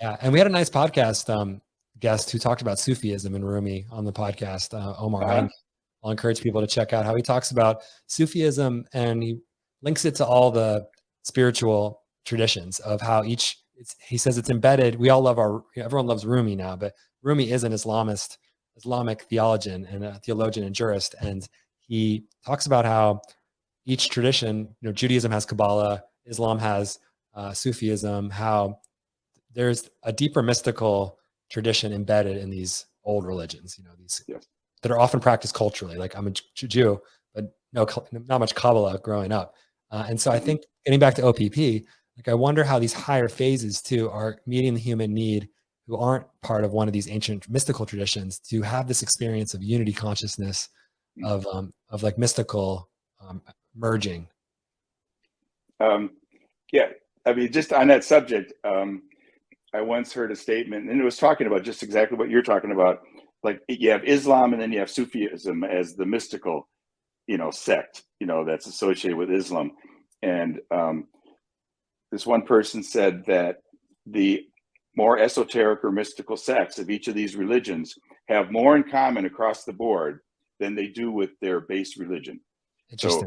Yeah, and we had a nice podcast guest who talked about Sufism and Rumi on the podcast, Omar. I'll encourage people to check out how he talks about Sufism, and he links it to all the spiritual traditions of how he says it's embedded. We all love everyone loves Rumi now, but Rumi is an Islamic theologian and a theologian and jurist. And he talks about how each tradition, Judaism has Kabbalah, Islam has Sufism, how there's a deeper mystical tradition embedded in these old religions, these that are often practiced culturally. Like, I'm a Jew, but not much Kabbalah growing up. And so I think getting back to OPP, like, I wonder how these higher phases too are meeting the human need who aren't part of one of these ancient mystical traditions to have this experience of unity consciousness, of like mystical merging. Yeah, I mean, just on that subject, I once heard a statement, and it was talking about just exactly what you're talking about. Like, you have Islam, and then you have Sufism as the mystical, sect, that's associated with Islam. And this one person said that the more esoteric or mystical sects of each of these religions have more in common across the board than they do with their base religion. So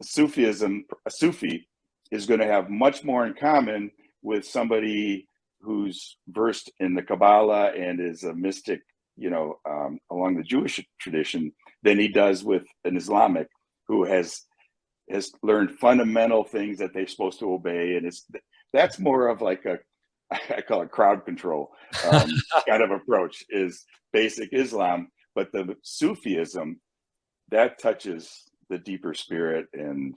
Sufism, a Sufi, is going to have much more in common with somebody who's versed in the Kabbalah and is a mystic, along the Jewish tradition, than he does with an Islamic who has learned fundamental things that they're supposed to obey. And that's more of like I call it crowd control kind of approach, is basic Islam. But the Sufism, that touches the deeper spirit, and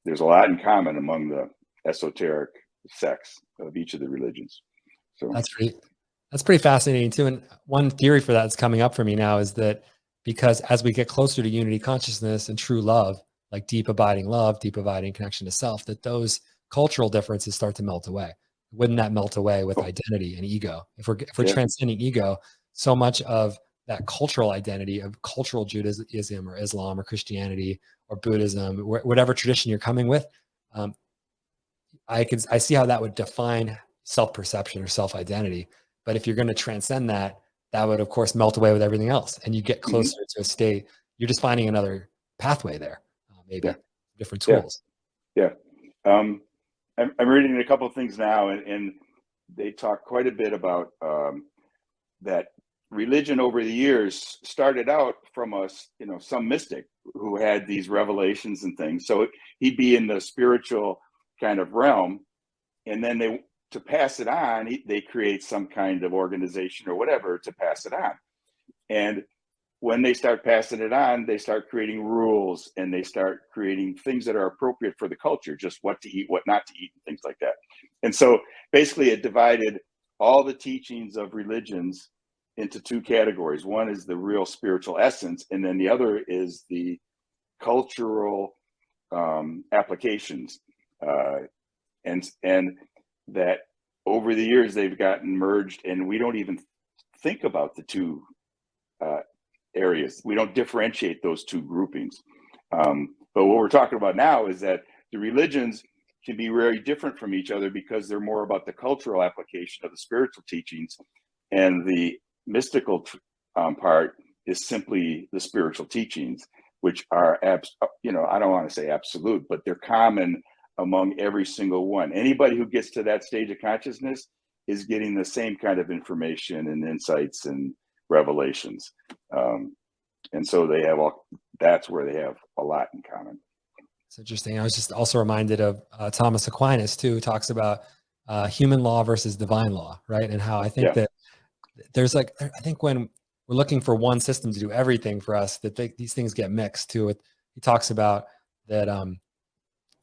there's a lot in common among the esoteric sects of each of the religions. So that's pretty fascinating too. And one theory for that that's coming up for me now is that because as we get closer to unity consciousness and true love, like deep abiding love, deep abiding connection to self, that those cultural differences start to melt away. Wouldn't that melt away with identity and ego? If we're transcending ego, so much of that cultural identity of cultural Judaism or Islam or Christianity or Buddhism, whatever tradition you're coming with, I see how that would define self-perception or self-identity. But if you're going to transcend that, that would of course melt away with everything else, and you get closer to a state. You're just finding another pathway there, maybe different tools. I'm reading a couple of things now, and they talk quite a bit about that religion over the years started out from some mystic who had these revelations and things. So he'd be in the spiritual kind of realm, and then to pass it on, they create some kind of organization or whatever to pass it on. And when they start passing it on, they start creating rules, and they start creating things that are appropriate for the culture, just what to eat, what not to eat, and things like that. And so basically it divided all the teachings of religions into two categories. One is the real spiritual essence, and then the other is the cultural applications. And that over the years they've gotten merged, and we don't even think about the two areas. We don't differentiate those two groupings. But what we're talking about now is that the religions can be very different from each other because they're more about the cultural application of the spiritual teachings, and the mystical part is simply the spiritual teachings, which are I don't want to say absolute, but they're common among every single one. Anybody who gets to that stage of consciousness is getting the same kind of information and insights and revelations. And so that's where they have a lot in common. It's interesting. I was just also reminded of Thomas Aquinas too, who talks about human law versus divine law, right? And how I think that there's I think when we're looking for one system to do everything for us, that these things get mixed too. He talks about that,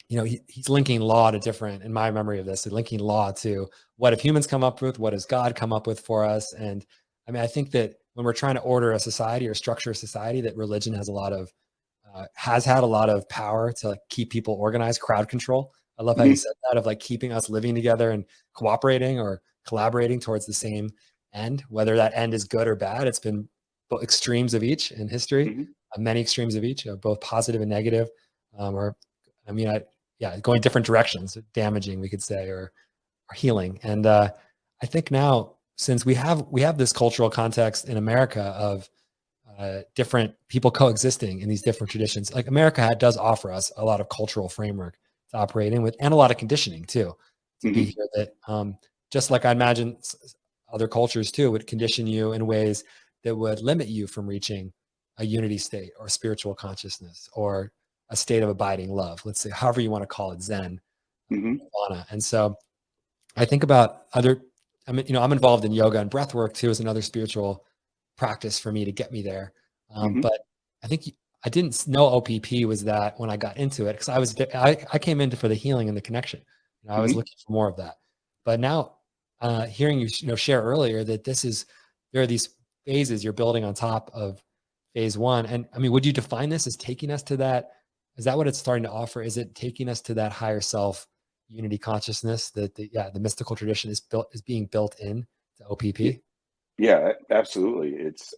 he's linking law to different, in my memory of this, linking law to what have humans come up with, what does God come up with for us? And I mean, I think that when we're trying to order a society or structure a society, that religion has had a lot of power to keep people organized, crowd control. I love how you said that, of keeping us living together and cooperating or collaborating towards the same end, whether that end is good or bad. It's been both extremes of each in history, many extremes of each, both positive and negative, going different directions, damaging, we could say, or healing. And I think now, since we have this cultural context in America of different people coexisting in these different traditions, like America does offer us a lot of cultural framework to operate in with, and a lot of conditioning too, to be here. That just like I imagine other cultures too would condition you in ways that would limit you from reaching a unity state or spiritual consciousness or a state of abiding love. Let's say, however you want to call it, Zen, Nirvana. And so I think about other, I mean, I'm involved in yoga, and breath work too is another spiritual practice for me to get me there. But I think I didn't know OPP was that when I got into it, because I came into for the healing and the connection. I was looking for more of that. But now hearing you share earlier that there are these phases you're building on top of phase one. And I mean, would you define this as taking us to that? Is that what it's starting to offer? Is it taking us to that higher self unity consciousness that the mystical tradition is being built in to OPP? Yeah, absolutely. It's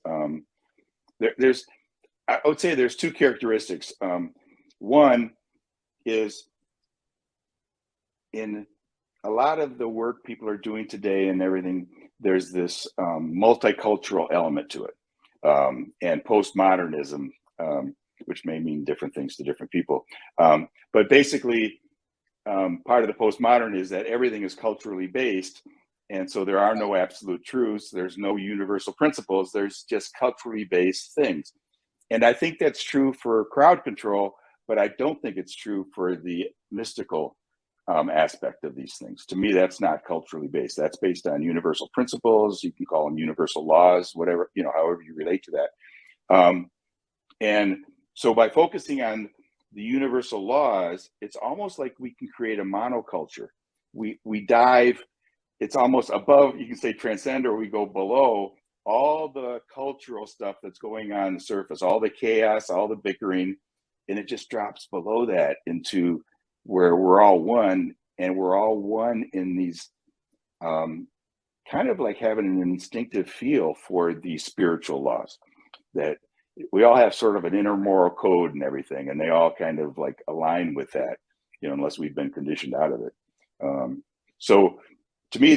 there's I would say there's two characteristics. One is in a lot of the work people are doing today and everything, there's this multicultural element to it, and postmodernism, which may mean different things to different people. But basically, part of the postmodern is that everything is culturally based. And so there are no absolute truths. There's no universal principles. There's just culturally based things. And I think that's true for crowd control, but I don't think it's true for the mystical aspect of these things. To me, that's not culturally based. That's based on universal principles. You can call them universal laws, whatever, however you relate to that. And so by focusing on the universal laws, it's almost like we can create a monoculture. We dive, it's almost above, you can say transcend, or we go below all the cultural stuff that's going on the surface, all the chaos, all the bickering, and it just drops below that into where we're all one, and we're all one in these kind of like having an instinctive feel for these spiritual laws, that we all have sort of an inner moral code and everything, and they all kind of like align with that, unless we've been conditioned out of it. So to me,